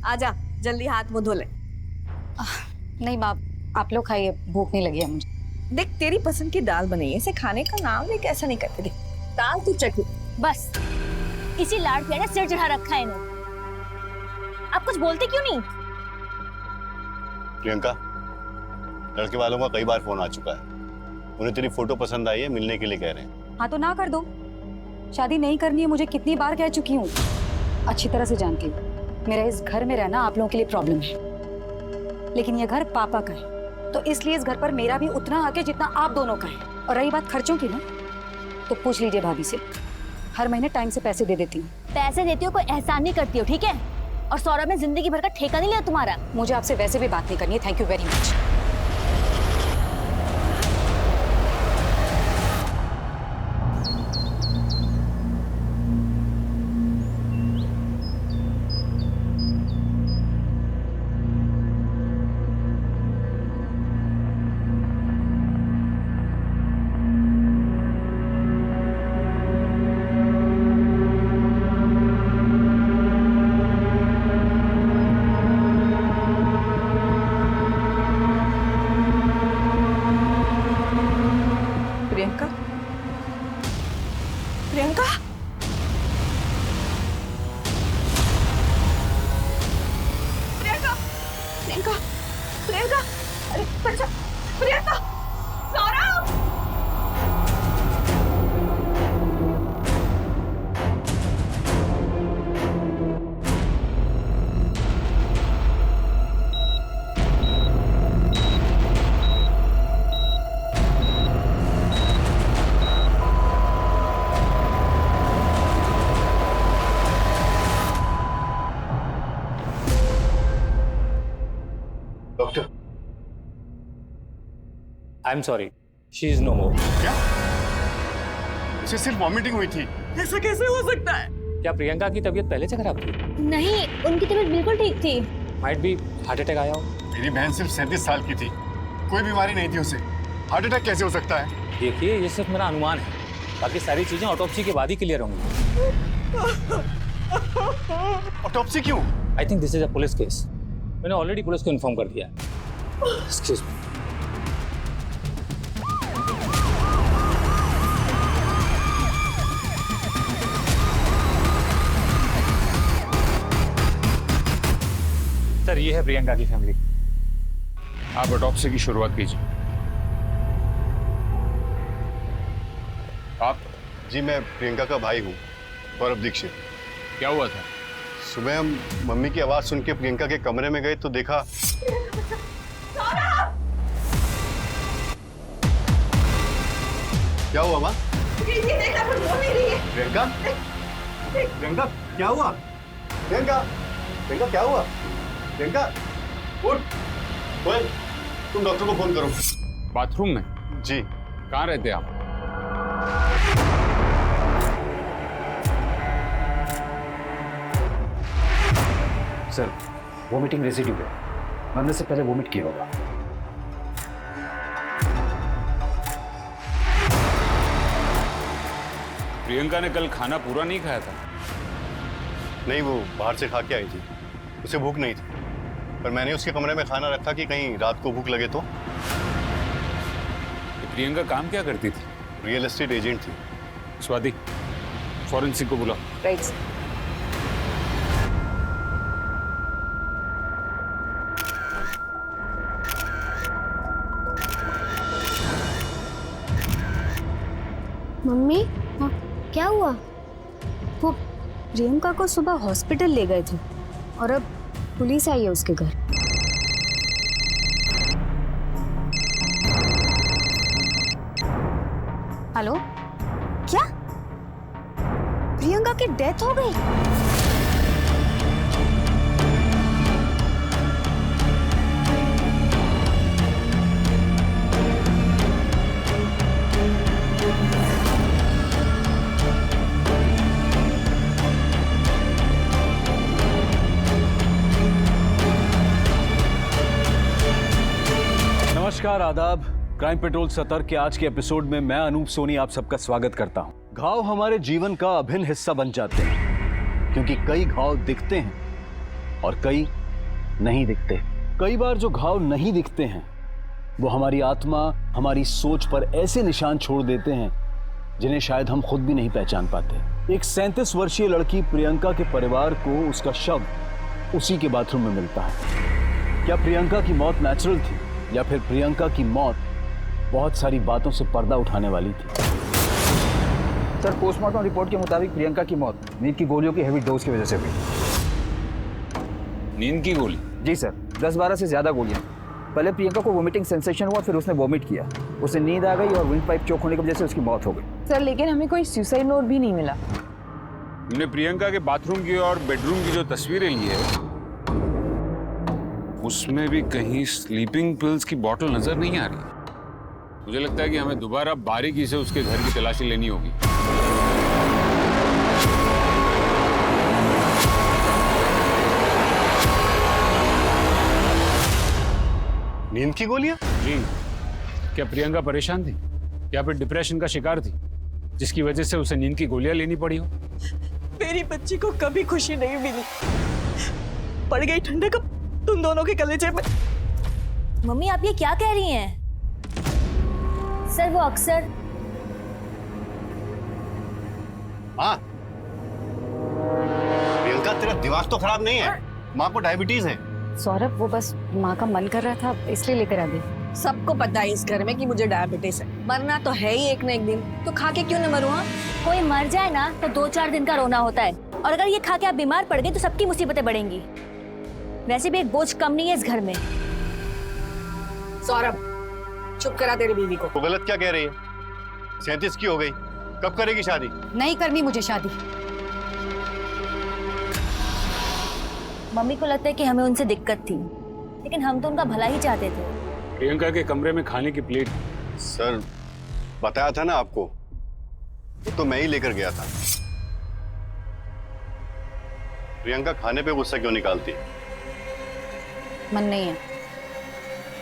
आजा जल्दी हाथ मुंह धो ले। नहीं बाप, आप लोग खाइए, भूख नहीं लगी है मुझे। देख तेरी पसंद की दाल बनी है, इसे खाने का नाम लेके ऐसा नहीं करते। देख दाल तू चख। बस इसी लाड़ पे ना सिर चढ़ा रखा है इन्होंने। आप कुछ बोलते क्यों नहीं? प्रियंका, लड़के वालों का कई बार फोन आ चुका है, उन्हें तेरी फोटो पसंद आई है, मिलने के लिए कह रहे हैं। हाँ तो ना कर दो, शादी नहीं करनी है मुझे कितनी बार कह चुकी हूँ, अच्छी तरह से जानती हूँ। मेरा इस घर में रहना आप लोगों के लिए प्रॉब्लम है, लेकिन ये घर पापा का है, तो इसलिए इस घर पर मेरा भी उतना हक है जितना आप दोनों का है। और रही बात खर्चों की ना, तो पूछ लीजिए भाभी से, हर महीने टाइम से पैसे दे देती हूँ। पैसे देती हो, कोई एहसान नहीं करती हो, ठीक है? और सौरभ ने जिंदगी भर का ठेका नहीं लिया तुम्हारा। मुझे आपसे वैसे भी बात नहीं करनी है, thank you very much. Priyanka, Priyanka, Priyanka, Priyanka, Priyanka, अरे बच्चा, Priyanka, Saurabh. Doctor, I am sorry, she is no more. क्या? उसे सिर्फ वॉमिटिंग हुई थी। ऐसा कैसे हो सकता है? क्या प्रियंका की तबीयत पहले से खराब थी? नहीं, उनकी तबीयत बिल्कुल ठीक थी। माइट भी हार्ट अटैक आया हो। मेरी बहन सिर्फ 37 साल की थी, कोई बीमारी नहीं थी उसे। हार्ट अटैक कैसे हो सकता है? देखिए, ये सिर्फ मेरा अनुमान है, बाकी सारी चीजें ऑटोप्सी के बाद ही क्लियर होंगी। ऑटोप्सी क्यों? I think this is a police case. मैंने ऑलरेडी पुलिस को इन्फॉर्म कर दिया है। Excuse me. सर, ये है प्रियंका की फैमिली। आप ऑटोप्सी की शुरुआत कीजिए। आप? जी मैं प्रियंका का भाई हूँ, गौरव दीक्षित। क्या हुआ था? सुबह हम मम्मी की आवाज सुन के प्रियंका के कमरे में गए तो देखा। क्या हुआ माँ? देखा कुछ बोल नहीं रही है। प्रियंका, प्रियंका क्या हुआ? प्रियंका, प्रियंका क्या हुआ? प्रियंका उठ। कोयल, तुम डॉक्टर को फोन करो। बाथरूम में? जी। कहाँ रहते आप? सर, वोमिटिंग रेसिड्यू है, मरने से पहले वोमिट किया होगा। प्रियंका ने कल खाना पूरा नहीं खाया था? नहीं, वो बाहर से खा के आई थी, उसे भूख नहीं थी, पर मैंने उसके कमरे में खाना रखा कि कहीं रात को भूख लगे तो। प्रियंका काम क्या करती थी? रियल एस्टेट एजेंट थी। स्वाति, फॉरेंसिक को बुलाओ। राइट। मम्मी, हाँ, क्या हुआ? वो प्रियंका को सुबह हॉस्पिटल ले गए थे और अब पुलिस आई है उसके घर। हेलो, क्या प्रियंका की डेथ हो गई? नमस्कार, आदाब। क्राइम पेट्रोल सतर्क के आज के एपिसोड में मैं अनूप सोनी आप सबका स्वागत करता हूं। घाव हमारे जीवन का अभिन्न हिस्सा बन जाते हैं, क्योंकि कई घाव दिखते हैं और कई नहीं दिखते। कई बार जो घाव नहीं दिखते हैं वो हमारी आत्मा, हमारी सोच पर ऐसे निशान छोड़ देते हैं जिन्हें शायद हम खुद भी नहीं पहचान पाते। एक 37 वर्षीय लड़की प्रियंका के परिवार को उसका शव उसी के बाथरूम में मिलता है। क्या प्रियंका की मौत नेचुरल थी या फिर प्रियंका की मौत बहुत सारी बातों से पर्दा उठाने वाली थी? सर, पोस्टमार्टम रिपोर्ट के मुताबिक प्रियंका की मौत नींद की गोलियों की हेवी डोज की वजह से हुई। नींद की गोली? जी सर, 10-12 से ज्यादा गोलियां। पहले प्रियंका को वोमिटिंग सेंसेशन हुआ, फिर उसने वोमिट किया, उसे नींद आ गई और विंड पाइप चोक होने की वजह से उसकी मौत हो गई। सर लेकिन हमें कोई सुसाइड नोट भी नहीं मिला। हमने प्रियंका के बाथरूम की और बेडरूम की जो तस्वीरें ली है उसमें भी कहीं स्लीपिंग पिल्स की बोतल नजर नहीं आ रही। मुझे लगता है कि हमें दोबारा बारीकी से उसके घर की तलाशी लेनी होगी। नींद की गोलियां? जी, क्या प्रियंका परेशान थी या फिर डिप्रेशन का शिकार थी जिसकी वजह से उसे नींद की गोलियां लेनी पड़ी हो? मेरी बच्ची को कभी खुशी नहीं मिली, पड़ गई ठंडक तुम दोनों के कलेजे में। मम्मी आप ये क्या कह रही हैं? सर वो अक्सर हाँ, प्रियंका तेरा दिमाग तो खराब नहीं है, माँ को डायबिटीज है। सौरभ, वो बस माँ का मन कर रहा था इसलिए लेकर आ गई। सबको पता है इस घर में कि मुझे डायबिटीज है, मरना तो है ही एक न एक दिन, तो खा के क्यों न मरूं? हाँ? कोई मर जाए ना तो 2-4 दिन का रोना होता है, और अगर ये खा के आप बीमार पड़ गए तो सबकी मुसीबतें बढ़ेंगी। वैसे भी एक बोझ कम नहीं है इस घर में। सौरभ चुप करा तेरी बीवी को। वो गलत क्या कह रही है? 37 की हो गई, कब करेगी शादी? नहीं करनी मुझे शादी। मम्मी को लगता है कि हमें उनसे दिक्कत थी, लेकिन हम तो उनका भला ही चाहते थे। प्रियंका के कमरे में खाने की प्लेट। सर बताया था ना आपको, वो तो मैं ही लेकर गया था। प्रियंका खाने पे गुस्सा क्यों निकालती? मन नहीं है।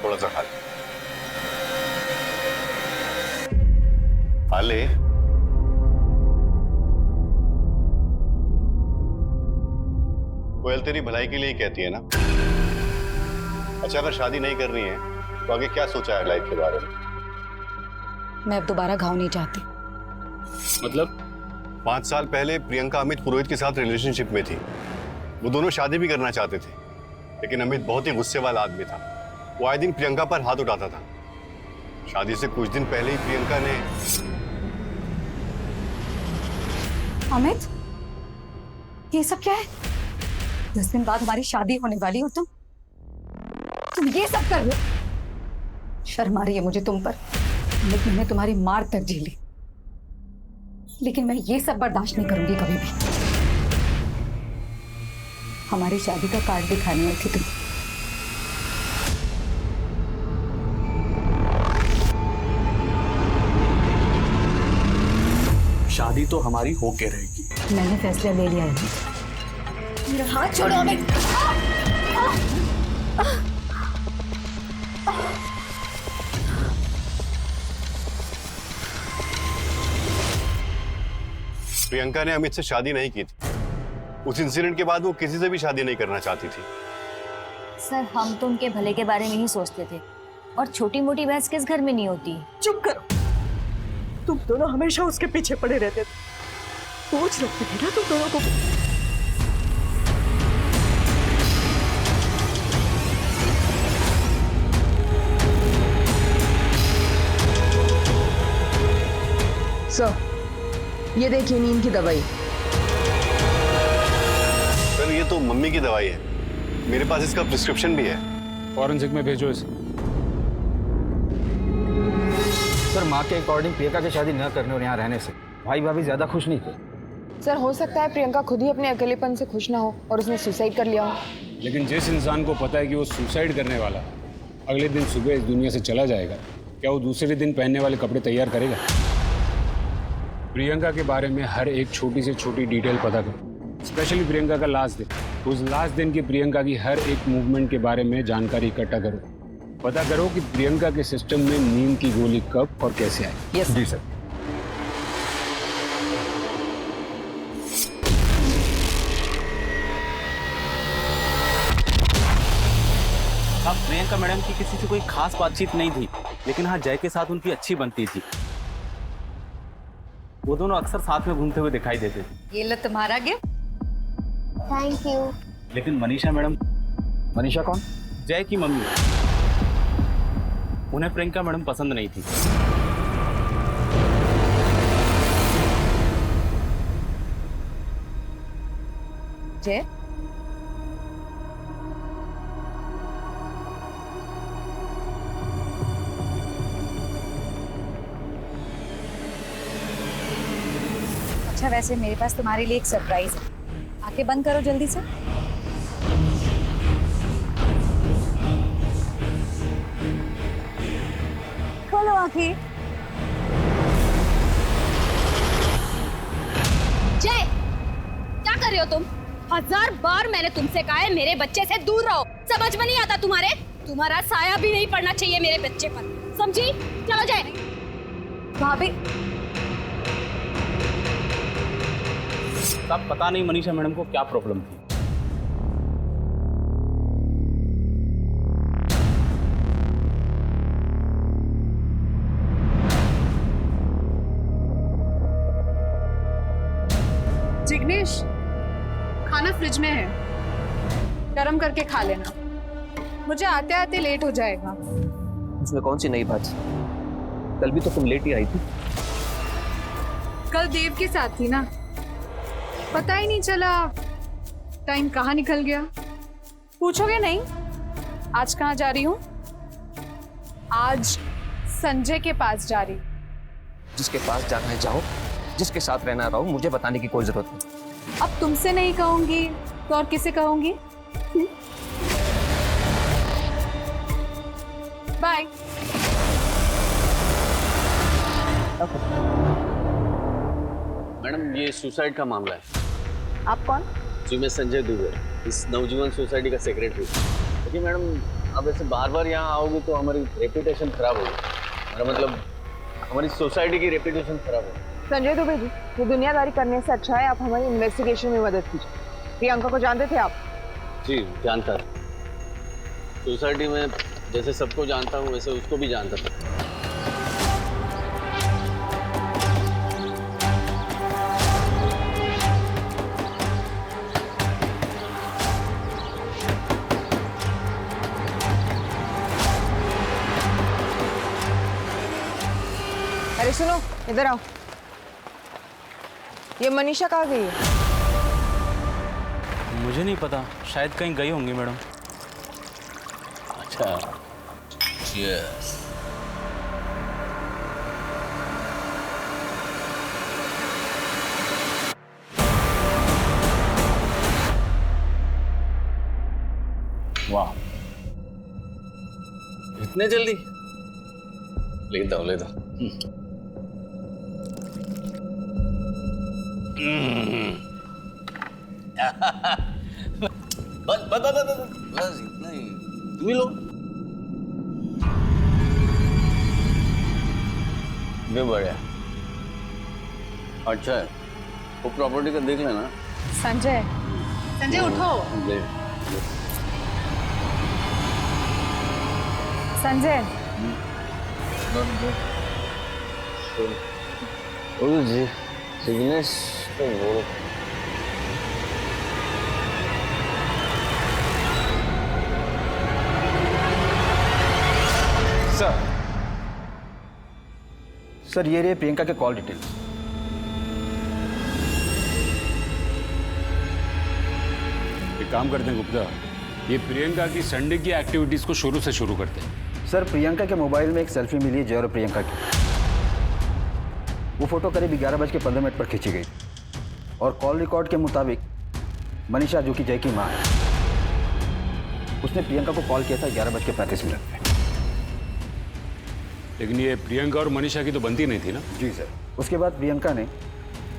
थोड़ा सा खा ले। खा ले। कोयल तेरी भलाई के लिए ही कहती है ना। अच्छा, अगर शादी नहीं करनी है तो आगे क्या सोचा है लाइफ के बारे में? मैं अब दोबारा घाव नहीं चाहती। मतलब? 5 साल पहले प्रियंका अमित पुरोहित के साथ रिलेशनशिप में थी। वो दोनों शादी भी करना चाहते थे, लेकिन अमित बहुत ही गुस्से वाला आदमी था। वो आए दिन प्रियंका पर हाथ उठाता था। शादी से कुछ दिन पहले ही प्रियंका ने। अमित, ये सब क्या है? 10 दिन बाद हमारी शादी होने वाली हो, तुम ये सब कर रहे हो? शर्म आ रही है मुझे तुम पर। अमित, मैंने तुम्हारी मार तक झेली, लेकिन मैं ये सब बर्दाश्त नहीं करूंगी कभी भी। हमारी शादी का कार्ड दिखाने आई थी तुम। शादी तो हमारी होके रहेगी। मैंने फैसला ले लिया है। मेरा हाथ छोड़ो अमित। प्रियंका ने अमित से शादी नहीं की थी। उस इंसिडेंट के बाद वो किसी से भी शादी नहीं करना चाहती थी। सर हम तो उनके भले के बारे में ही सोचते थे, और छोटी मोटी बहस किस घर में नहीं होती। चुप करो, तुम दोनों हमेशा उसके पीछे पड़े रहते थे। सोच रखते थे ना तुम दोनों को। सर ये देखिए नींद की दवाई। सर ये तो मम्मी की दवाई है, मेरे पास इसका प्रिस्क्रिप्शन भी है। फॉरेंसिक में भेजो इसे। सर माँ के अकॉर्डिंग प्रियंका की शादी न करने और यहाँ रहने से भाई भाभी ज्यादा खुश नहीं थे। सर हो सकता है प्रियंका खुद ही अपने अकेलेपन से खुश ना हो और उसने सुसाइड कर लिया हो। लेकिन जिस इंसान को पता है कि वो सुसाइड करने वाला अगले दिन सुबह इस दुनिया से चला जाएगा, क्या वो दूसरे दिन पहनने वाले कपड़े तैयार करेगा? प्रियंका के बारे में हर एक छोटी से छोटी डिटेल पता करो, स्पेशली प्रियंका का लास्ट दिन। उस लास्ट दिन की प्रियंका की हर एक मूवमेंट के बारे में जानकारी इकट्ठा करो। पता करो कि प्रियंका के सिस्टम में नींद की गोली कब और कैसे आई। यस जी सर। प्रियंका मैडम की किसी से कोई खास बातचीत नहीं थी, लेकिन हाँ जय के साथ उनकी अच्छी बनती थी। वो दोनों अक्सर साथ में घूमते हुए दिखाई देते थे। ये लो तुम्हारा गिफ्ट। Thank you. लेकिन मनीषा मैडम, मनीषा कौन? जय की मम्मी, उन्हें प्रियंका मैडम पसंद नहीं थी। जय, अच्छा वैसे मेरे पास तुम्हारे लिए एक सरप्राइज है, आंखें बंद करो जल्दी से। खोलो आंखें। जय, क्या कर रहे हो तुम? 1000 बार मैंने तुमसे कहा है मेरे बच्चे से दूर रहो। समझ में नहीं आता तुम्हारे? तुम्हारा साया भी नहीं पड़ना चाहिए मेरे बच्चे पर, समझी? चलो जय। भाभी, तब पता नहीं मनीषा मैडम को क्या प्रॉब्लम थी। जिग्नेश, खाना फ्रिज में है, गरम करके खा लेना। मुझे आते आते लेट हो जाएगा। उसमें कौन सी नई बात? कल भी तो तुम लेट ही आई थी। कल देव के साथ थी ना, पता ही नहीं चला टाइम कहाँ निकल गया। पूछोगे नहीं आज कहाँ जा रही हूँ? आज संजय के पास जा रही। जिसके पास जाना है जाओ, जिसके साथ रहना रहो, मुझे बताने की कोई जरूरत नहीं। अब तुमसे नहीं कहूंगी तो और किसे कहूंगी? बाय। मैडम ये सुसाइड का मामला है। आप कौन? जी मैं संजय दुबे, इस नवजीवन सोसाइटी का सेक्रेटरी। देखिए मैडम, अब ऐसे बार बार यहाँ आओगे तो हमारी रेपुटेशन खराब होगी। मेरा मतलब हमारी सोसाइटी की रेपुटेशन खराब होगी। संजय दुबे जी, ये दुनियादारी करने से अच्छा है आप हमारी इन्वेस्टिगेशन में मदद कीजिए। प्रियंका को जानते थे आप? जी जानता था। सोसाइटी में जैसे सबको जानता हूँ वैसे उसको भी जानता था। अरे सुनो, इधर आओ। ये मनीषा कहाँ गई है? मुझे नहीं पता, शायद कहीं गई होंगी मैडम। अच्छा, cheers। वाह, इतने जल्दी? ले दो ले दो। बस बस बस बस बस इतना ही, तुम ही लो। ये बढ़िया, अच्छा है। वो प्रॉपर्टी का देख लेना। संजय, संजय उठो। ले, संजय, जी जिग्नेश तो वो सर ये रही प्रियंका के कॉल डिटेल्स। एक काम करते हैं गुप्ता, ये प्रियंका की संडे की एक्टिविटीज को शुरू से शुरू करते हैं। सर प्रियंका के मोबाइल में एक सेल्फी मिली है जय और प्रियंका की। वो फोटो करीब 11:15 पर खींची गई और कॉल रिकॉर्ड के मुताबिक मनीषा जो कि जय की मां है, उसने प्रियंका को कॉल किया था 11:35 पे। लेकिन ये प्रियंका और मनीषा की तो बनती नहीं थी ना? जी सर। उसके बाद प्रियंका ने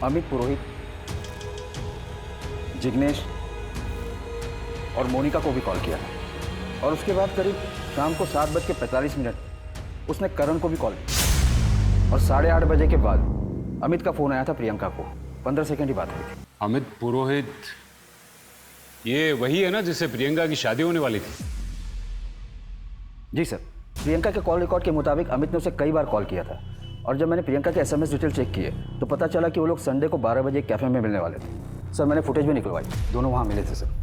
अमित पुरोहित, जिग्नेश और मोनिका को भी कॉल किया और उसके बाद करीब शाम को 7:45 उसने करण को भी कॉल किया और 8:30 बजे के बाद अमित का फोन आया था प्रियंका को। 15 सेकंड ही बात हुई थी। अमित पुरोहित, ये वही है ना जिससे प्रियंका की शादी होने वाली थी? जी सर, प्रियंका के कॉल रिकॉर्ड के मुताबिक अमित ने उसे कई बार कॉल किया था और जब मैंने प्रियंका के SMS डिटेल चेक किए तो पता चला कि वो लोग संडे को 12 बजे कैफे में मिलने वाले थे। सर मैंने फुटेज भी निकलवाई, दोनों वहाँ मिले थे सर।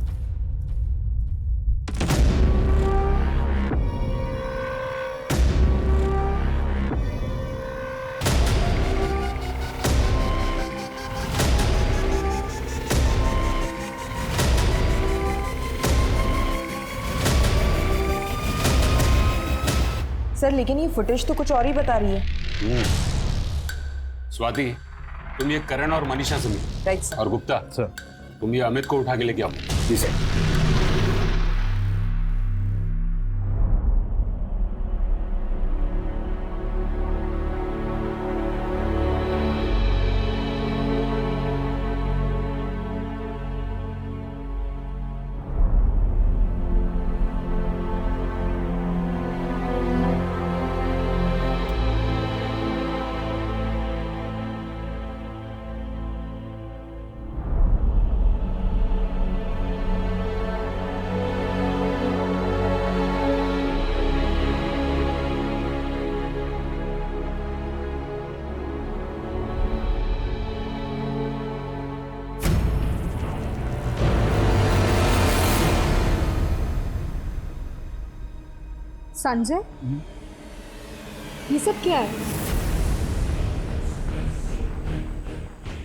सर लेकिन ये फुटेज तो कुछ और ही बता रही है। स्वाति, तुम ये करण और मनीषा से मिलो। Right sir. और गुप्ता सर, तुम ये अमित को उठा के लेके आओ। जी सर। संजय, ये सब क्या है?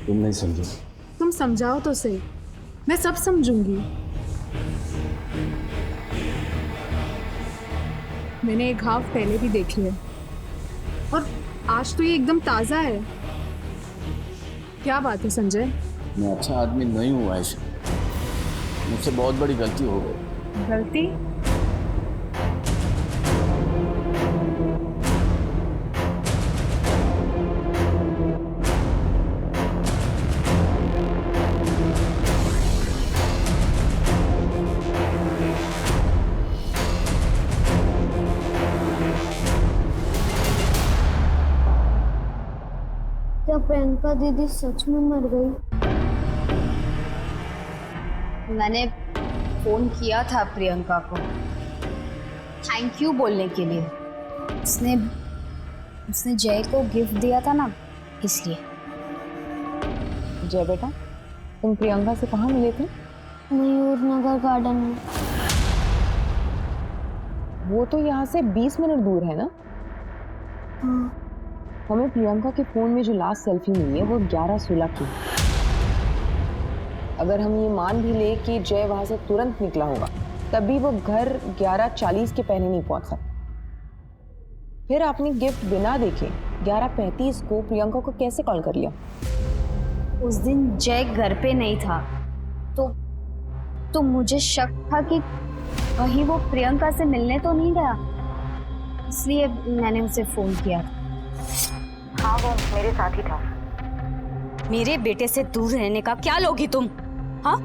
तुम नहीं समझो। तुम समझाओ तो सही, मैं सब समझूंगी। मैंने एक घाव पहले भी देख लिया और आज तो ये एकदम ताजा है। क्या बात है संजय? मैं अच्छा आदमी नहीं हूँ आयशा, मुझसे बहुत बड़ी गलती हो गई। गलती? क्या प्रियंका दीदी सच में मर गई? मैंने फोन किया था प्रियंका को थैंक यू बोलने के लिए। उसने जय को गिफ्ट दिया था ना, इसलिए। जय बेटा, तुम प्रियंका से कहाँ मिले थे? मयूर नगर गार्डन में। वो तो यहाँ से 20 मिनट दूर है ना? हाँ। हमें प्रियंका के फोन में जो लास्ट सेल्फी मिली है वो 11/16 की। अगर हम ये मान भी ले कि जय वहां से तुरंत निकला होगा, तभी वो घर 11:40 के पहले नहीं पहुंच सकता। फिर आपने गिफ्ट बिना देखे 11:35 को प्रियंका को कैसे कॉल कर लिया? उस दिन जय घर पे नहीं था तो मुझे शक था कि कहीं वो प्रियंका से मिलने तो नहीं गया, इसलिए मैंने उसे फोन किया। हाँ, वो मेरे साथ ही था। मेरे बेटे से दूर रहने का क्या लोगी तुम? हाँ,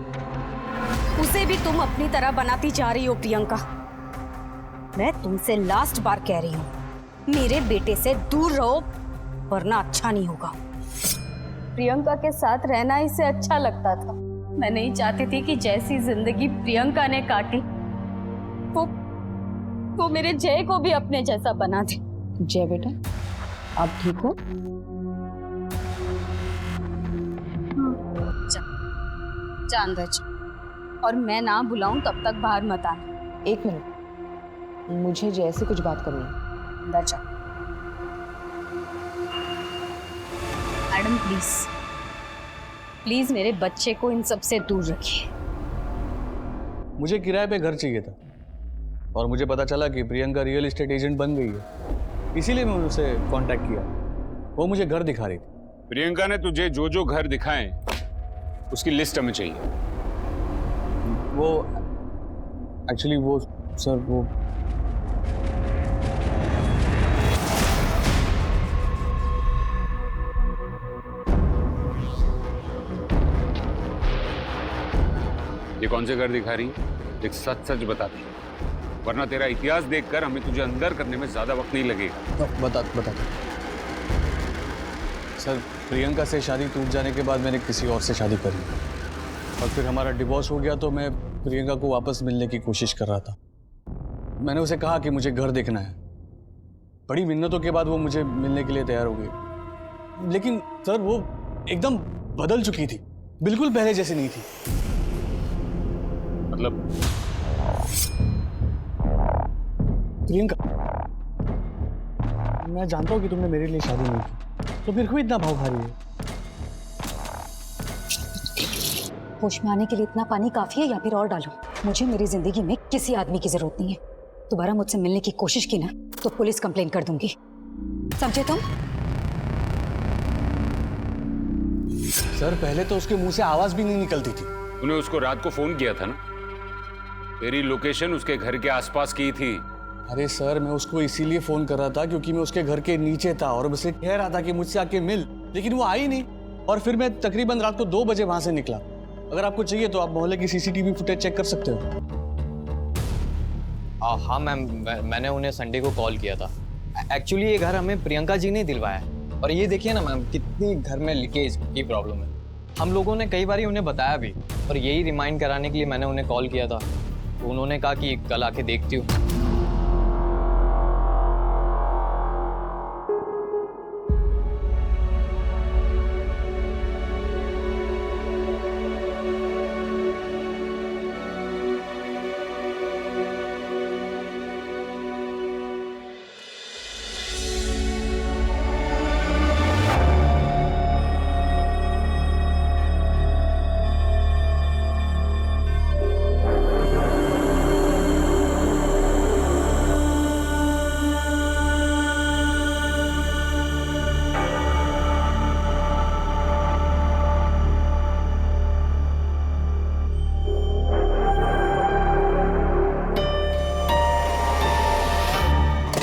उसे भी तुम अपनी तरह बनाती जा रही हो प्रियंका। मैं तुमसे लास्ट बार कह रही हूँ, मेरे बेटे से दूर रहो वरना अच्छा नहीं होगा। प्रियंका के साथ रहना इसे अच्छा लगता था। मैं नहीं चाहती थी कि जैसी जिंदगी प्रियंका ने काटी वो मेरे जय को भी अपने जैसा बना दे। जय बेटा, आप ठीक हो? जा अंदर जा, और मैं ना बुलाऊं तब तक बाहर मत आना। 1 मिनट, मुझे जय से कुछ बात करनी है। अंदर जा। मैडम प्लीज मेरे बच्चे को इन सब से दूर रखिए। मुझे किराए पे घर चाहिए था और मुझे पता चला कि प्रियंका रियल एस्टेट एजेंट बन गई है, इसीलिए मैं उनसे कांटेक्ट किया। वो मुझे घर दिखा रही थी। प्रियंका ने तुझे जो जो घर दिखाए उसकी लिस्ट हमें चाहिए। वो एक्चुअली वो सर वो ये कौन से घर दिखा रही है? एक सच सच बता दे, वरना तेरा इतिहास देखकर हमें तुझे अंदर करने में ज्यादा वक्त नहीं लगेगा। तो बता सर, प्रियंका से शादी टूट जाने के बाद मैंने किसी और से शादी करी और फिर हमारा डिवोर्स हो गया, तो मैं प्रियंका को वापस मिलने की कोशिश कर रहा था। मैंने उसे कहा कि मुझे घर देखना है। बड़ी मिन्नतों के बाद वो मुझे मिलने के लिए तैयार हो गई, लेकिन सर वो एकदम बदल चुकी थी, बिल्कुल पहले जैसी नहीं थी। मतलब प्रियंका, मैं जानता हूँ कि तुमने मेरे लिए शादी नहीं की, तो फिर क्यों इतना भाव खा रही है? होश में आने के लिए इतना पानी काफी है या फिर और डालूं? मुझे मेरी जिंदगी में किसी आदमी की जरूरत नहीं है। दोबारा मुझसे मिलने की कोशिश की ना तो पुलिस कंप्लेन कर दूंगी, समझे तुम? सर पहले तो उसके मुंह से आवाज भी नहीं निकलती थी। तूने उसको रात को फोन किया था ना? तेरी लोकेशन उसके घर के आसपास की थी। अरे सर, मैं उसको इसीलिए फोन कर रहा था क्योंकि मैं उसके घर के नीचे था और उसे कह रहा था कि मुझसे आके मिल, लेकिन वो आई नहीं। और फिर मैं तकरीबन रात को 2 बजे वहां से निकला। अगर आपको चाहिए तो आप मोहल्ले की सीसीटीवी फुटेज चेक कर सकते हो। हाँ मैम, मैंने उन्हें संडे को कॉल किया था। एक्चुअली ये घर हमें प्रियंका जी ने दिलवाया है। और ये देखिए ना मैम, कितनी घर में लीकेज की प्रॉब्लम है। हम लोगों ने कई बार उन्हें बताया भी, और यही रिमाइंड कराने के लिए मैंने उन्हें कॉल किया था। तो उन्होंने कहा कि कल आके देखती हूँ।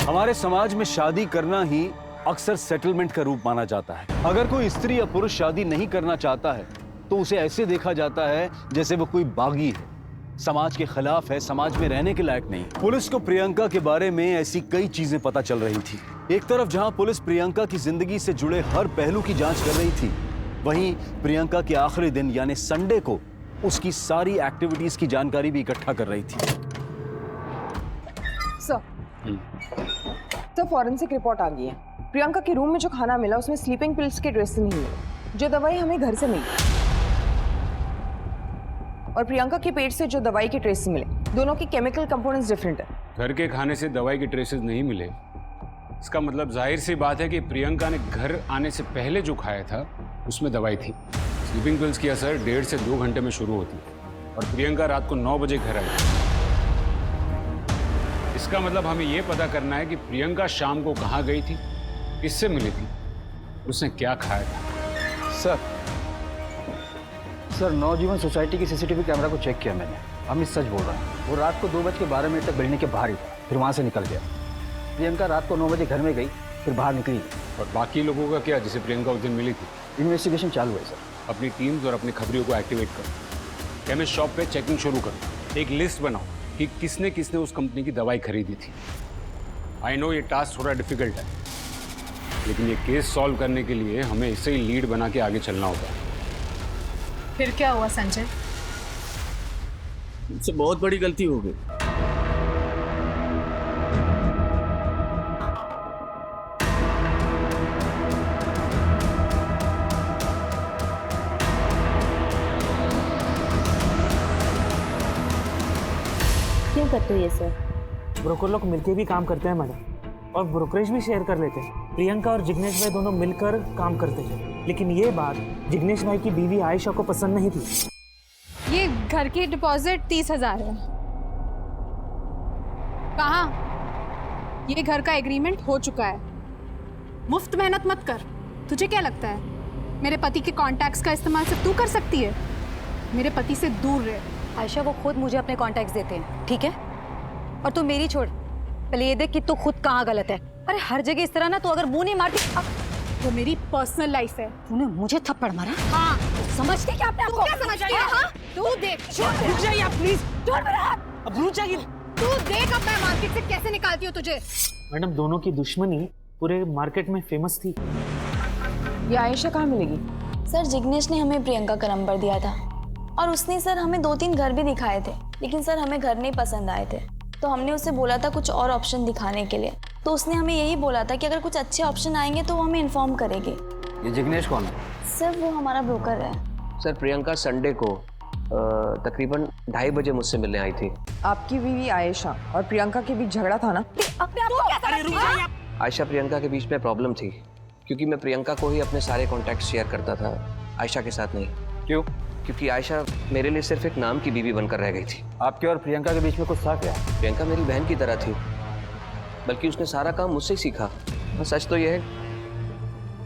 हमारे समाज में शादी करना ही अक्सर सेटलमेंट का रूप माना जाता है। अगर कोई स्त्री या पुरुष शादी नहीं करना चाहता है तो उसे ऐसे देखा जाता है जैसे वो कोई बागी है, समाज के खिलाफ है, समाज में रहने के लायक नहीं। पुलिस को प्रियंका के बारे में ऐसी कई चीजें पता चल रही थी। एक तरफ जहां पुलिस प्रियंका की जिंदगी से जुड़े हर पहलू की जांच कर रही थी, वहीं प्रियंका के आखिरी दिन यानी संडे को उसकी सारी एक्टिविटीज की जानकारी भी इकट्ठा कर रही थी। सर फॉरेंसिक रिपोर्ट आ गई है। प्रियंका के रूम में जो खाना मिला उसमें स्लीपिंग पिल्स के ट्रेस नहीं मिले, जो दवाई हमें घर से मिली, और प्रियंका के पेट से जो दवाई के ट्रेस मिले, दोनों के केमिकल कंपोनेंट्स डिफरेंट है। घर के खाने से दवाई के ट्रेसेस नहीं मिले, इसका मतलब जाहिर सी बात है कि प्रियंका ने घर आने से पहले जो खाया था उसमें दवाई थी। स्लीपिंग पिल्स की असर 1.5 से 2 घंटे में शुरू होती है और प्रियंका रात को 9 बजे घर आई। इसका मतलब हमें यह पता करना है कि प्रियंका शाम को कहाँ गई थी, किससे मिली थी, उसने क्या खाया था। सर नवजीवन सोसाइटी की सीसीटीवी कैमरा को चेक किया मैंने। अमित सच बोल रहा है। वो रात को 2:12 तक बिल्डिंग के बाहर ही था, फिर वहाँ से निकल गया। प्रियंका रात को 9 बजे घर में गई, फिर बाहर निकली। और बाकी लोगों का क्या, जिसे प्रियंका उस दिन मिली थी? इन्वेस्टिगेशन चालू है सर। अपनी टीम्स और अपनी खबरियों को एक्टिवेट करो। केमिस्ट शॉप पे चेकिंग शुरू करो। एक लिस्ट बनाओ कि किसने किसने उस कंपनी की दवाई खरीदी थी। आई नो ये टास्क थोड़ा डिफिकल्ट है, लेकिन ये केस सॉल्व करने के लिए हमें इसे ही लीड बना के आगे चलना होगा। फिर क्या हुआ संजय? मुझसे बहुत बड़ी गलती हो गई। क्यों करते हो ये सर? ब्रोकर लोग मिलके भी काम करते हैं मैडम, और ब्रोकरेज भी शेयर कर लेते हैं। प्रियंका और जिग्नेश भाई दोनों मिलकर काम करते थे, लेकिन ये बात जिग्नेश भाई की बीवी आयशा को पसंद नहीं थी। ये घर की डिपॉजिट 30,000 है। कहाँ? ये घर का एग्रीमेंट हो चुका है। मुफ्त मेहनत मत कर। तुझे क्या लगता है मेरे पति के कॉन्टैक्ट्स का इस्तेमाल सिर्फ तू कर सकती है? मेरे पति से दूर रहे। आयशा, वो खुद मुझे अपने कॉन्टैक्ट्स देते हैं, ठीक है? और तू मेरी छोड़, पहले ये देख कि तू खुद कहाँ गलत है। अरे हर जगह इस तरह ना, तू अगर मुंह नहीं मारती। वो मेरी पर्सनल लाइफ है। तूने मुझे थप्पड़ मारा? हाँ। समझती क्या अपने आप को? क्या समझती है? हाँ? तू देख। रुक जाइए आप प्लीज। छोड़ मेरा हाथ। अब रुक जाइए। तू देख अब मैं मार्केट से कैसे निकालती हूँ तुझे। मैडम दोनों की दुश्मनी पूरे मार्केट में फेमस थी। ये आयशा कहाँ मिलेगी? सर जिग्नेश ने हमें प्रियंका का नंबर दिया था, और उसने सर हमें 2-3 घर भी दिखाए थे, लेकिन सर हमें घर नहीं पसंद आए थे। तो हमने उसे बोला था कुछ और ऑप्शन दिखाने के लिए, तो उसने हमें यही बोला था कि अगर कुछ अच्छे ऑप्शन आएंगे तो वो हमें इन्फॉर्म करेंगे। ये जिग्नेश कौन है? सर वो हमारा ब्रोकर है। सर प्रियंका संडे को तकरीबन 2:30 बजे मुझसे मिलने आई थी। आपकी बीवी आयशा और प्रियंका के बीच झगड़ा था ना? आयशा प्रियंका के बीच में प्रॉब्लम थी क्योंकि मैं प्रियंका को ही अपने सारे कॉन्टैक्ट शेयर करता था, आयशा के साथ नहीं। क्यों? क्योंकि आयशा मेरे लिए सिर्फ एक नाम की बीवी बनकर रह गई थी। आपके और प्रियंका के बीच में कुछ था क्या? प्रियंका मेरी बहन की तरह थी, बल्कि उसने सारा काम मुझसे ही सीखा। और सच तो यह है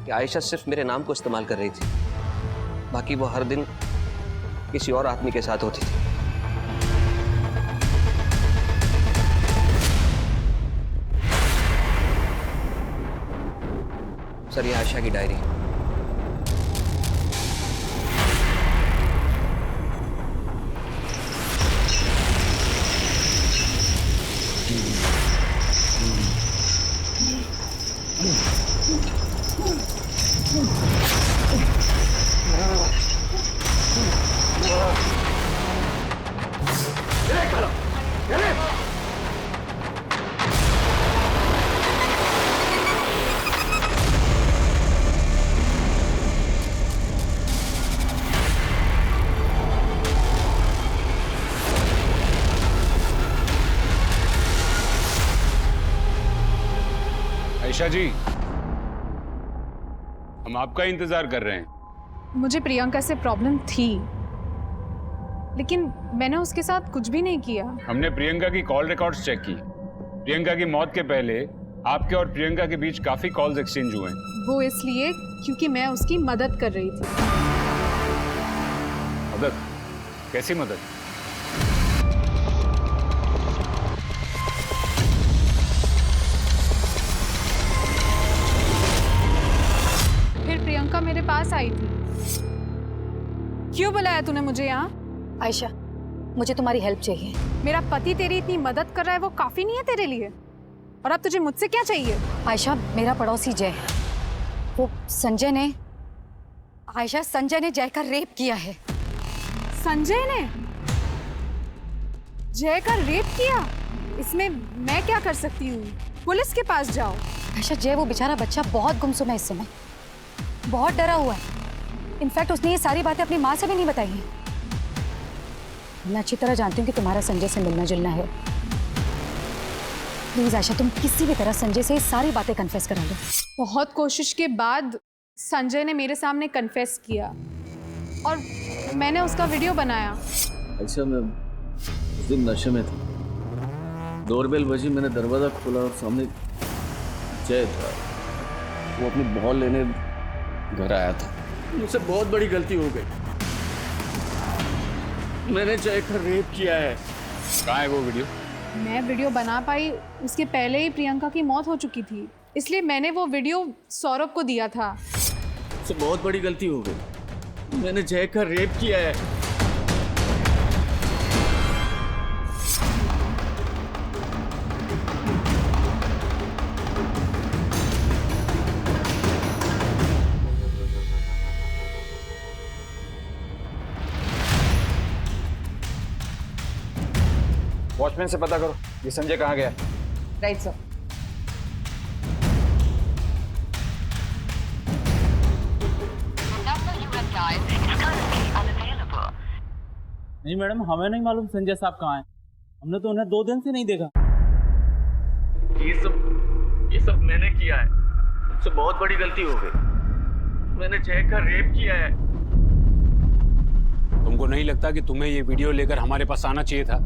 कि आयशा सिर्फ मेरे नाम को इस्तेमाल कर रही थी, बाकी वो हर दिन किसी और आदमी के साथ होती थी। सर ये आयशा की डायरी। आयशा जी, हम आपका इंतजार कर रहे हैं। मुझे प्रियंका से प्रॉब्लम थी, लेकिन मैंने उसके साथ कुछ भी नहीं किया। हमने प्रियंका की कॉल रिकॉर्ड्स चेक की। प्रियंका की मौत के पहले आपके और प्रियंका के बीच काफी कॉल्स एक्सचेंज हुए हैं। वो इसलिए क्योंकि मैं उसकी मदद कर रही थी। मदद? कैसी मदद? फिर प्रियंका मेरे पास आई थी। क्यों बुलाया तूने मुझे यहाँ? आयशा, मुझे तुम्हारी हेल्प चाहिए। मेरा पति तेरी इतनी मदद कर रहा है, वो काफी नहीं है तेरे लिए? और अब तुझे मुझसे क्या चाहिए? आयशा, मेरा पड़ोसी जय, वो संजय ने जय का रेप किया है। संजय ने जय का रेप किया? इसमें मैं क्या कर सकती हूँ? पुलिस के पास जाओ। आयशा, जय वो बेचारा बच्चा बहुत गुमसुम है इस समय, बहुत डरा हुआ है। इनफैक्ट उसने ये सारी बातें अपनी माँ से भी नहीं बताई हैं। मैं अच्छी तरह जानती हूँ कि तुम्हारा संजय से मिलना जुलना है। प्लीज आयशा, तुम किसी भी तरह संजय से ये सारी बातें कन्फेस करा लो। बहुत कोशिश के बाद संजय ने मेरे सामने कन्फेस किया और मैंने उसका वीडियो बनाया। अच्छा, मैं उस दिन नशे में था। डोरबेल बजी, मैंने दरवाजा खोला और सामने जय था। वो अपनी बॉल लेने घर आया था। मुझसे बहुत बड़ी गलती हो गई। मैंने जय का रेप किया है। कहाँ है वो वीडियो? मैं वीडियो बना पाई उसके पहले ही प्रियंका की मौत हो चुकी थी, इसलिए मैंने वो वीडियो सौरभ को दिया था। मुझसे बहुत बड़ी गलती हो गई। मैंने जय का रेप किया है। वॉचमैन से पता करो ये संजय कहाँ गया। Right sir. नहीं मैडम, हमें नहीं मालूम संजय साहब कहाँ हैं। हमने तो उन्हें 2 दिन से नहीं देखा। ये सब मैंने किया है। मुझसे बहुत बड़ी गलती हो गई। मैंने जय का रेप किया है। तुमको नहीं लगता कि तुम्हें ये वीडियो लेकर हमारे पास आना चाहिए था?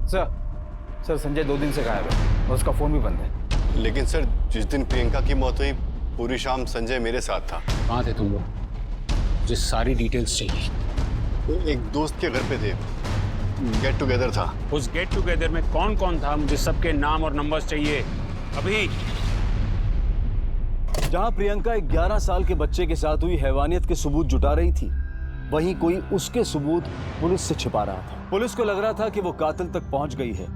सर संजय 2 दिन से गायब है और उसका फोन भी बंद है। लेकिन सर, जिस दिन प्रियंका की मौत हुई पूरी शाम संजय मेरे साथ था। कहाँ थे तुम लोग? मुझे सारी डिटेल्स चाहिए। एक दोस्त के घर पे थे, गेट टुगेदर था। उस गेट टुगेदर में कौन कौन था? मुझे सबके नाम और नंबर्स चाहिए अभी। जहां प्रियंका एक 11 साल के बच्चे के साथ हुई हैवानियत के सबूत जुटा रही थी, वहीं कोई उसके सबूत पुलिस से छिपा रहा था। पुलिस को लग रहा था कि वो कातिल तक पहुंच गई है,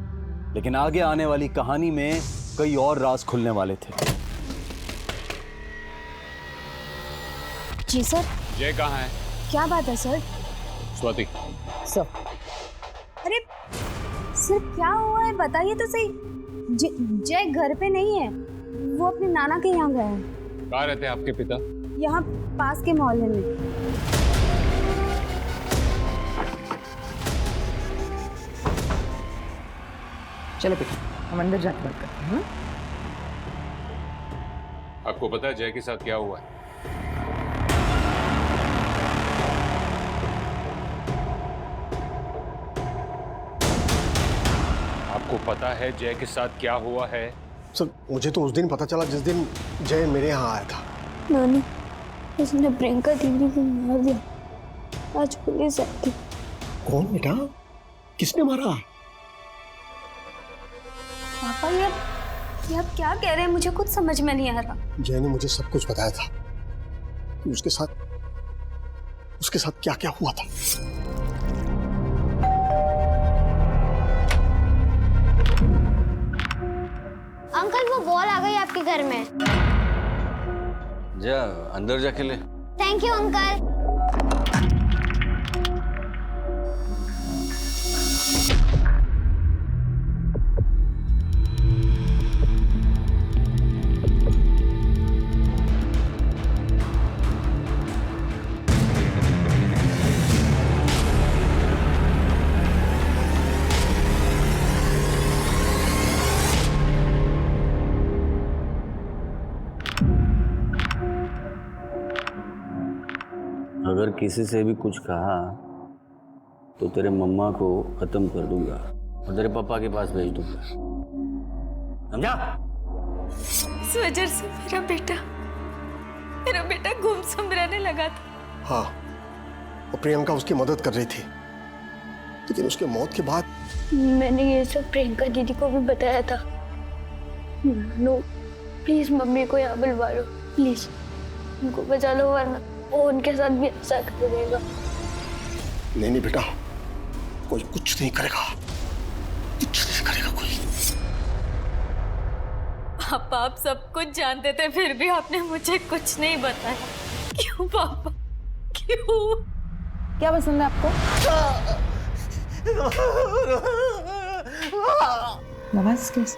लेकिन आगे आने वाली कहानी में कई और राज खुलने वाले थे। जी सर। जय कहाँ है? क्या बात है सर? स्वाति। सर। अरे सर क्या हुआ है बताइए तो सही। जय घर पे नहीं है, वो अपने नाना के यहाँ गया है। कहाँ रहते हैं आपके पिता? यहाँ पास के मोहल्ले में। चलो बेटा, हम अंदर जाके बात करते हैं। आपको पता है जय के साथ क्या हुआ है? आपको पता है जय के साथ क्या हुआ है? सर मुझे तो उस दिन पता चला जिस दिन जय मेरे यहाँ आया था। नानी, उसने प्रियंका दीदी को मार दिया। आज पुलिस आई थी। कौन बेटा? किसने मारा? पापा ये आप क्या कह रहे हैं? मुझे कुछ समझ में नहीं आ रहा। जय ने मुझे सब कुछ बताया था कि उसके साथ क्या क्या हुआ था। अंकल वो बॉल आ गई आपके घर में। जा अंदर जाके ले। Thank you uncle. अगर किसी से भी कुछ कहा तो तेरे मम्मा को खत्म कर दूंगा और तेरे पापा के पास भेज दूंगा, समझा? इस वजह से मेरा बेटा गुमसुम रहने लगा था। हाँ, और प्रियंका उसकी मदद कर रही थी, लेकिन उसके मौत के बाद मैंने ये सब प्रियंका दीदी को भी बताया था। नो प्लीज मम्मी को यहाँ बुलवा लो, प्लीज उनको बचा लो, वरना वो उनके साथ भी ऐसा कर देगा। नहीं बेटा, कोई कुछ नहीं करेगा, कुछ नहीं करेगा कोई। पापा आप सब कुछ जानते थे फिर भी आपने मुझे कुछ नहीं बताया। क्यों पापा, क्यों? क्या पसंद है आपको? नवाज किस?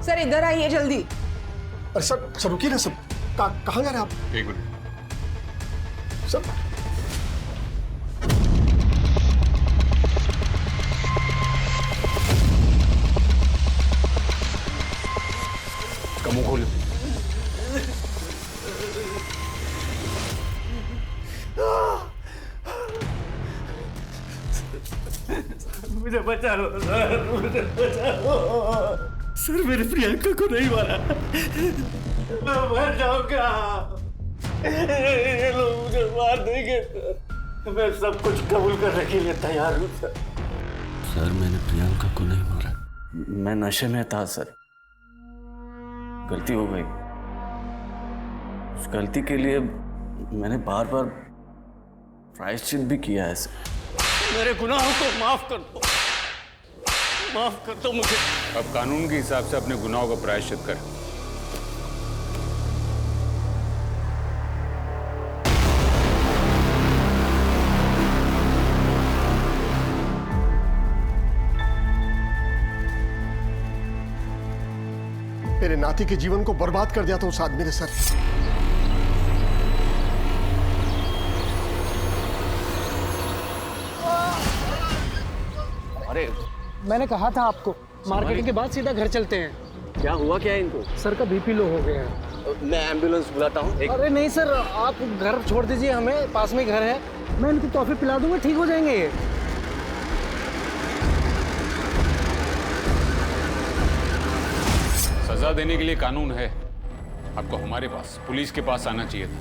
सर इधर आइए जल्दी। अरे सर रुकिए ना, सब कहाँ जा रहे हैं आप? एक मिनट सर। मुंह खोल। मुझे बचा लो सर, मुझे बचा लो सर। मेरी प्रियंका को नहीं मारा, मैं मर जाऊंगा। ये लोग मुझे मार देंगे सर। मैं सब कुछ कबूल करने के लिए तैयार हूँ सर। सर मैंने प्रियंका को नहीं मारा, मैं नशे में था सर, गलती हो गई। उस गलती के लिए मैंने बार बार प्रायश्चित भी किया है सर। मेरे गुनाहों को माफ कर दो, माफ कर दो मुझे। अब कानून के हिसाब से अपने गुनाहों का प्रायश्चित कर। मेरे नाती के जीवन को बर्बाद कर दिया था उस आदमी ने सर। अरे मैंने कहा था आपको, मार्केटिंग के बाद सीधा घर चलते हैं। क्या हुआ क्या है इनको? सर का बीपी लो हो गया है। मैं एम्बुलेंस बुलाता हूँ। अरे नहीं सर, आप घर छोड़ दीजिए, हमें पास में घर है, मैं इनको टॉफी पिला दूंगा, ठीक हो जाएंगे ये। सजा देने के लिए कानून है, आपको हमारे पास पुलिस के पास आना चाहिए था।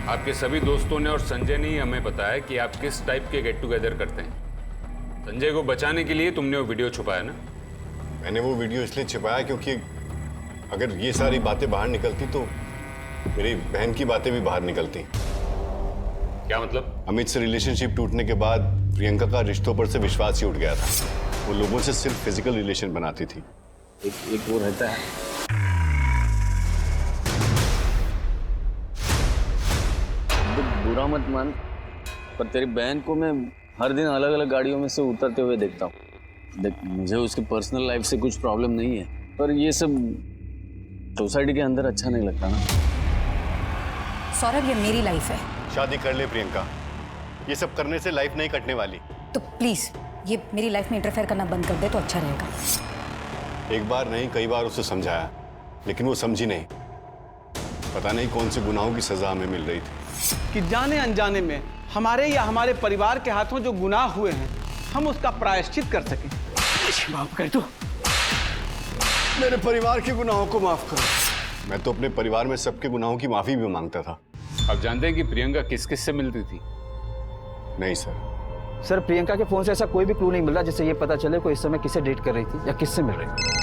आपके सभी दोस्तों ने और संजय ने ही हमें बताया कि आप किस टाइप के गेट टुगेदर करते हैं। संजय को बचाने के लिए तुमने वो वीडियो छुपाया ना? मैंने वो वीडियो इसलिए छुपाया क्योंकि अगर ये सारी बातें बाहर निकलती तो मेरी बहन की बातें भी बाहर निकलती। क्या मतलब? अमित से रिलेशनशिप टूटने के बाद प्रियंका का रिश्तों पर से विश्वास ही उठ गया था। वो लोगों से सिर्फ फिजिकल रिलेशन बनाती थी, एक वो रहता है। बुरा मत मान, पर तेरी बहन को मैं हर दिन अलग अलग गाड़ियों में से उतरते हुए देखता हूँ। देख, मुझे उसकी पर्सनल लाइफ से कुछ प्रॉब्लम नहीं है, पर ये सब सोसाइटी के अंदर अच्छा नहीं लगता ना। सौरभ, ये मेरी लाइफ है। शादी कर ले प्रियंका, ये सब करने से लाइफ नहीं कटने वाली। तो प्लीज ये मेरी लाइफ में इंटरफेयर करना बंद कर दे तो अच्छा रहेगा। एक बार नहीं कई बार उसे समझाया, लेकिन वो समझी नहीं। पता नहीं कौन से गुनाहों की सजा हमें मिल रही थी कि जाने अनजाने में हमारे या हमारे परिवार के हाथों जो गुनाह हुए हैं, हम उसका प्रायश्चित कर सकें। माफ कर दो, मेरे परिवार के गुनाहों को माफ करो। मैं तो अपने परिवार में सबके गुनाहों की माफी भी मांगता था। आप जानते हैं कि प्रियंका किस किस से मिलती थी? नहीं सर। सर, प्रियंका के फोन से ऐसा कोई भी क्लू नहीं मिल रहा जिससे ये पता चले कोई इस समय किससे डेट कर रही थी या किससे मिल रही थी।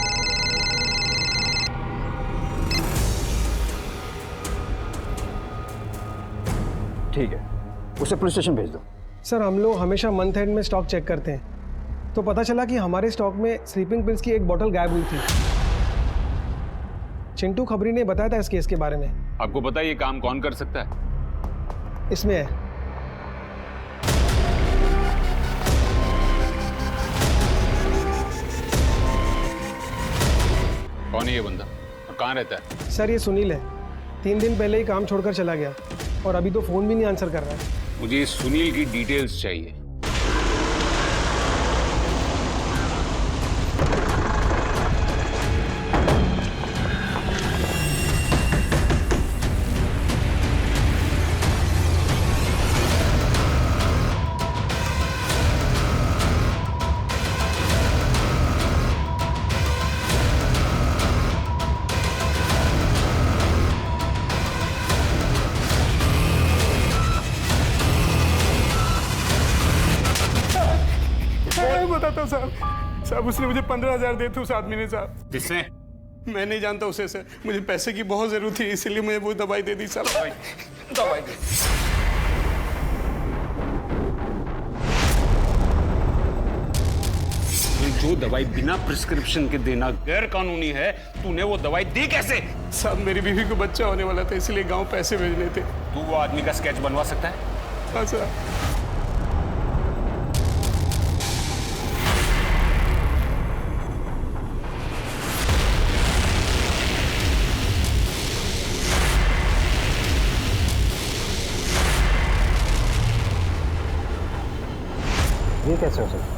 ठीक है, उसे पुलिस स्टेशन भेज दो। सर, हम लोग हमेशा मंथ एंड में स्टॉक चेक करते हैं, तो पता चला कि हमारे स्टॉक में स्लीपिंग पिल्स की एक बोतल गायब हुई थी। चिंटू खबरी ने बताया था इस केस के बारे में। आपको पता है ये काम कौन कर सकता है? इसमें है। कौन है ये बंदा और कहाँ रहता है? सर, ये सुनील है। 3 दिन पहले ही काम छोड़कर चला गया और अभी तो फोन भी नहीं आंसर कर रहा है। मुझे इस सुनील की डिटेल्स चाहिए। बताता हूँ साहब, उसने मुझे 15,000 दिए थे उस आदमी ने साहब। किसने? मैं नहीं जानता उसे सर, मुझे पैसे की बहुत जरूरत थी, इसलिए मुझे वो दवाई दे दी साहब। दवाई दे। जो दवाई बिना प्रिस्क्रिप्शन के देना गैर कानूनी है, तूने वो दवाई दी कैसे? साहब, मेरी बीवी को बच्चा होने वाला था, इसलिए गांव पैसे भेजने थे। तू वो आदमी का स्केच बनवा सकता है? हाँ सर। ये कैसे हो सकता?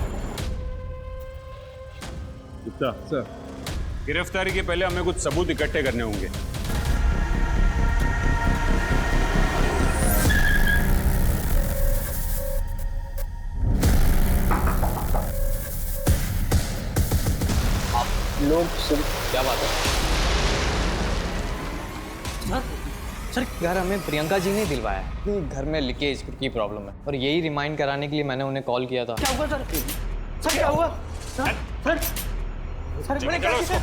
गुप्ता सर, गिरफ्तारी के पहले हमें कुछ सबूत इकट्ठे करने होंगे। आप लोग सुन, क्या बात है? सर, घर हमें प्रियंका जी ने दिलवाया है कि घर में लीकेज की प्रॉब्लम है, और यही रिमाइंड कराने के लिए मैंने उन्हें कॉल किया था। क्या हुआ सर? सर, क्या हुआ? सर, सर, मैंने क्या किया?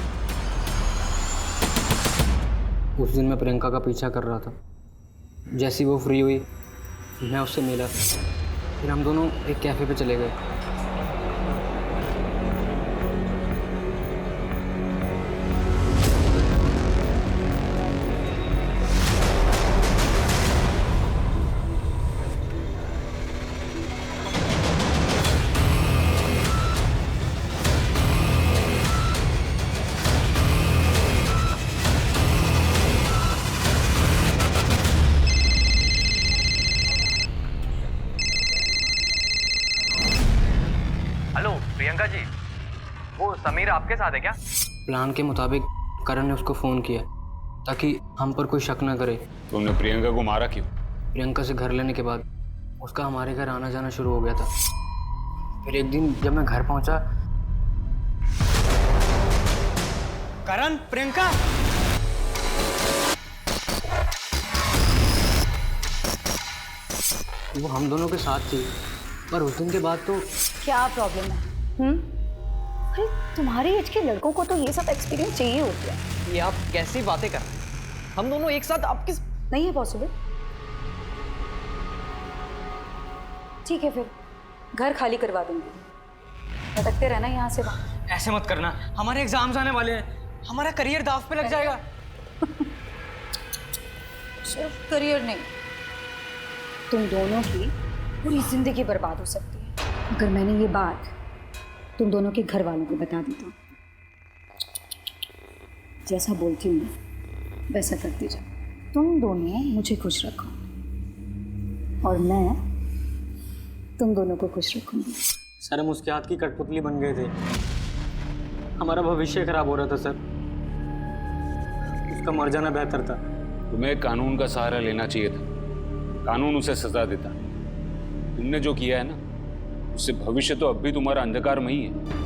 उस दिन मैं प्रियंका का पीछा कर रहा था। जैसी वो फ्री हुई, मैं उससे मिला, फिर हम दोनों एक कैफे पे चले गए। प्रियंका जी, वो समीर आपके साथ है क्या? प्लान के मुताबिक करण ने उसको फोन किया ताकि हम पर कोई शक ना करे। तुमने प्रियंका को मारा क्यों? प्रियंका से घर लेने के बाद उसका हमारे घर आना जाना शुरू हो गया था। फिर एक दिन जब मैं घर पहुंचा, करण, प्रियंका, वो हम दोनों के साथ थी, पर उस दिन के बाद तो क्या प्रॉब्लम है? अरे तुम्हारी एज के लड़कों को तो ये सब एक्सपीरियंस चाहिए होता है। ये आप कैसी बातें कर रहे हैं? हम दोनों एक साथ, आप किस? नहीं है पॉसिबल। ठीक है, फिर घर खाली करवा दूंगी, भटकते रहना यहाँ से वहाँ। ऐसे मत करना, हमारे एग्जाम्स आने वाले हैं, हमारा करियर दाव पे लग जाएगा। सिर्फ करियर नहीं, तुम दोनों की पूरी जिंदगी बर्बाद हो सकती है अगर मैंने ये बात तुम दोनों के घर वालों को बता देता हूँ। जैसा बोलती हूँ मैं वैसा करती जाओ। तुम दोनों मुझे खुश रखो और मैं तुम दोनों को खुश रखूंगी। सर हम उसके हाथ की कठपुतली बन गए थे, हमारा भविष्य खराब हो रहा था सर, उसका मर जाना बेहतर था। तुम्हें कानून का सहारा लेना चाहिए था, कानून उसे सजा देता। तुमने जो किया है ना, उससे भविष्य तो अब भी तुम्हारा अंधकार में ही है।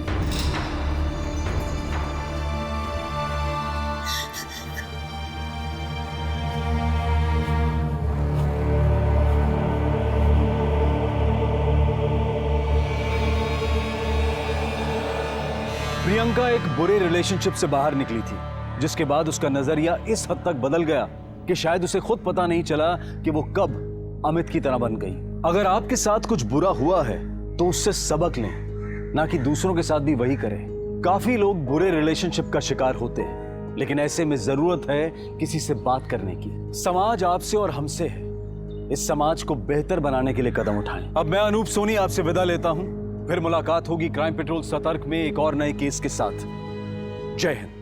प्रियंका एक बुरे रिलेशनशिप से बाहर निकली थी, जिसके बाद उसका नजरिया इस हद तक बदल गया कि शायद उसे खुद पता नहीं चला कि वो कब अमित की तरह बन गई। अगर आपके साथ कुछ बुरा हुआ है तो उससे सबक लें, ना कि दूसरों के साथ भी वही करें। काफी लोग बुरे रिलेशनशिप का शिकार होते हैं, लेकिन ऐसे में जरूरत है किसी से बात करने की। समाज आपसे और हमसे है, इस समाज को बेहतर बनाने के लिए कदम उठाएं। अब मैं अनूप सोनी आपसे विदा लेता हूं, फिर मुलाकात होगी क्राइम पेट्रोल सतर्क में एक और नए केस के साथ। जय हिंद।